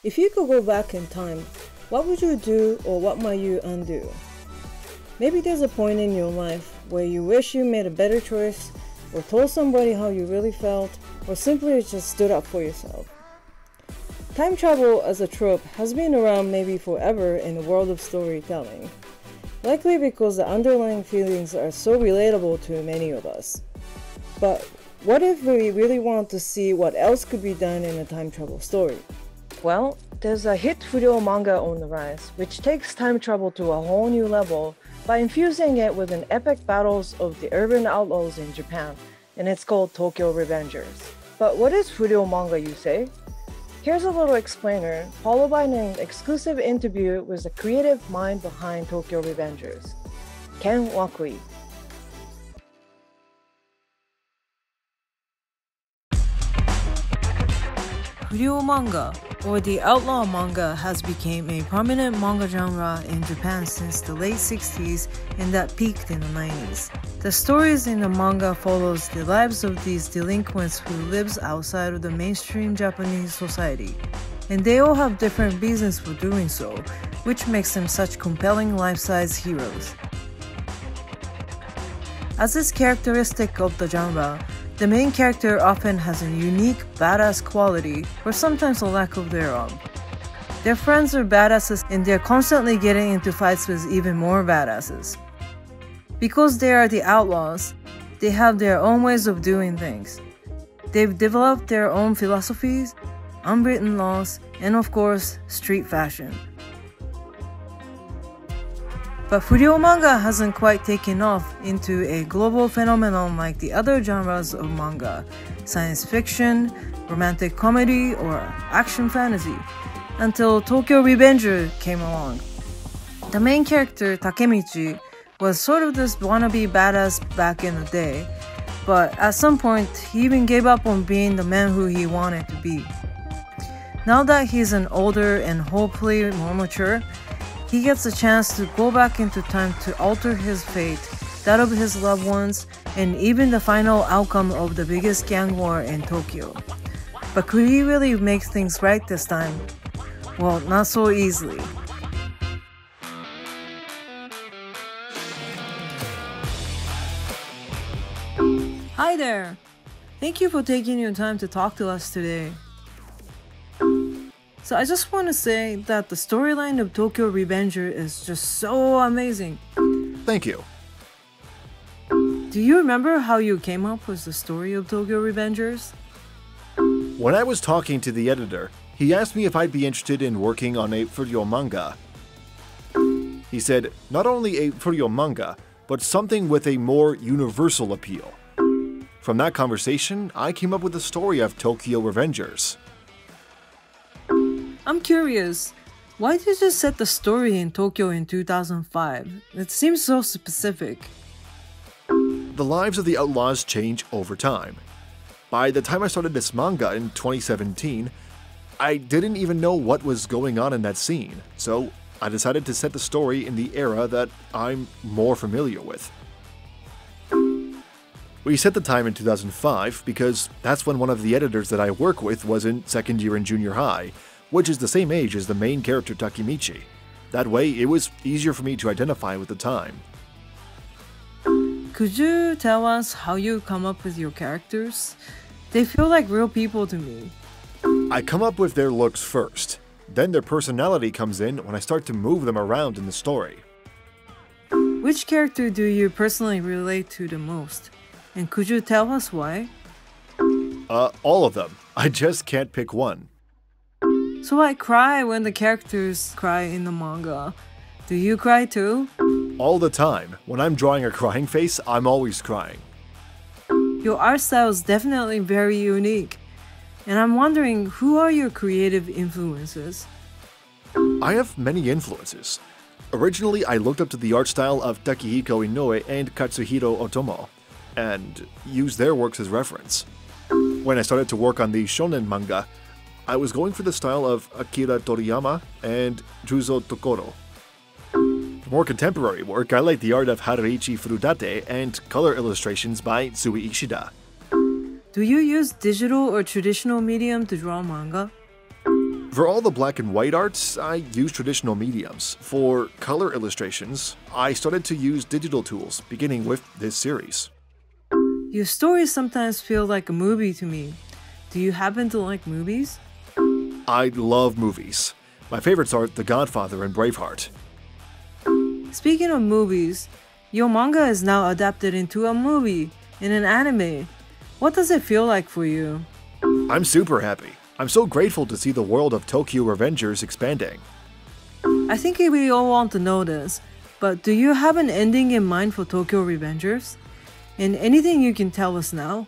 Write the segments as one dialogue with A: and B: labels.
A: If you could go back in time, what would you do or what might you undo? Maybe there's a point in your life where you wish you made a better choice, or told somebody how you really felt, or simply just stood up for yourself. Time travel as a trope has been around maybe forever in the world of storytelling, likely because the underlying feelings are so relatable to many of us. But what if we really want to see what else could be done in a time travel story? Well, there's a hit Furyo manga on the rise, which takes time travel to a whole new level by infusing it with an epic battles of the urban outlaws in Japan, and it's called Tokyo Revengers. But what is Furyo manga, you say? Here's a little explainer, followed by an exclusive interview with the creative mind behind Tokyo Revengers, Ken Wakui. Furyo manga, or the outlaw manga, has become a prominent manga genre in Japan since the late 60s and that peaked in the 90s. The stories in the manga follows the lives of these delinquents who lives outside of the mainstream Japanese society, and they all have different reasons for doing so, which makes them such compelling life-size heroes. As is characteristic of the genre, the main character often has a unique, badass quality, or sometimes a lack of thereof. Their friends are badasses and they're constantly getting into fights with even more badasses. Because they are the outlaws, they have their own ways of doing things. They've developed their own philosophies, unwritten laws, and of course, street fashion. But Furyo manga hasn't quite taken off into a global phenomenon like the other genres of manga, science fiction, romantic comedy, or action fantasy, until Tokyo Revenger came along. The main character, Takemichi, was sort of this wannabe badass back in the day, but at some point he even gave up on being the man who he wanted to be. Now that he's an older and hopefully more mature, he gets a chance to go back into time to alter his fate, that of his loved ones, and even the final outcome of the biggest gang war in Tokyo. But could he really make things right this time? Well, not so easily. Hi there! Thank you for taking your time to talk to us today. So I just want to say that the storyline of Tokyo Revenger is just so amazing.
B: Thank you.
A: Do you remember how you came up with the story of Tokyo Revengers?
B: When I was talking to the editor, he asked me if I'd be interested in working on a Furyo manga. He said, not only a Furyo manga, but something with a more universal appeal. From that conversation, I came up with the story of Tokyo Revengers.
A: I'm curious, why did you set the story in Tokyo in 2005? It seems so specific.
B: The lives of the outlaws change over time. By the time I started this manga in 2017, I didn't even know what was going on in that scene, so I decided to set the story in the era that I'm more familiar with. We set the time in 2005 because that's when one of the editors that I work with was in second year in junior high, which is the same age as the main character Takemichi. That way, it was easier for me to identify with the time.
A: Could you tell us how you come up with your characters? They feel like real people to me.
B: I come up with their looks first. Then their personality comes in when I start to move them around in the story.
A: Which character do you personally relate to the most? And could you tell us why?
B: All of them. I just can't pick one.
A: So I cry when the characters cry in the manga. Do you cry too?
B: All the time. When I'm drawing a crying face, I'm always crying.
A: Your art style is definitely very unique. And I'm wondering, who are your creative influences?
B: I have many influences. Originally, I looked up to the art style of Takehiko Inoue and Katsuhiro Otomo, and used their works as reference. When I started to work on the shonen manga, I was going for the style of Akira Toriyama and Juzo Tokoro. For more contemporary work, I like the art of Haruichi Furudate and color illustrations by Sui Ishida.
A: Do you use digital or traditional medium to draw manga?
B: For all the black and white arts, I use traditional mediums. For color illustrations, I started to use digital tools, beginning with this series.
A: Your stories sometimes feel like a movie to me. Do you happen to like movies?
B: I love movies. My favorites are The Godfather and Braveheart.
A: Speaking of movies, your manga is now adapted into a movie, in an anime. What does it feel like for you?
B: I'm super happy. I'm so grateful to see the world of Tokyo Revengers expanding.
A: I think we all want to know this, but do you have an ending in mind for Tokyo Revengers? And anything you can tell us now?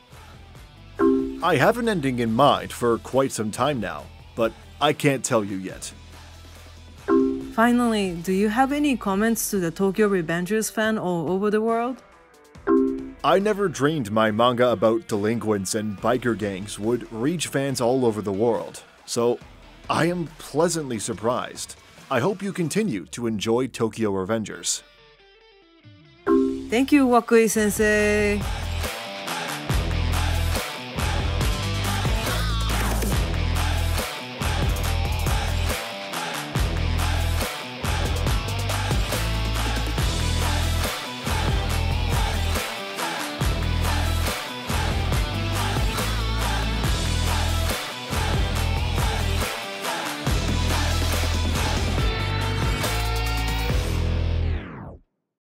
B: I have an ending in mind for quite some time now, but I can't tell you yet.
A: Finally, do you have any comments to the Tokyo Revengers fan all over the world?
B: I never dreamed my manga about delinquents and biker gangs would reach fans all over the world, so I am pleasantly surprised. I hope you continue to enjoy Tokyo Revengers.
A: Thank you, Wakui sensei!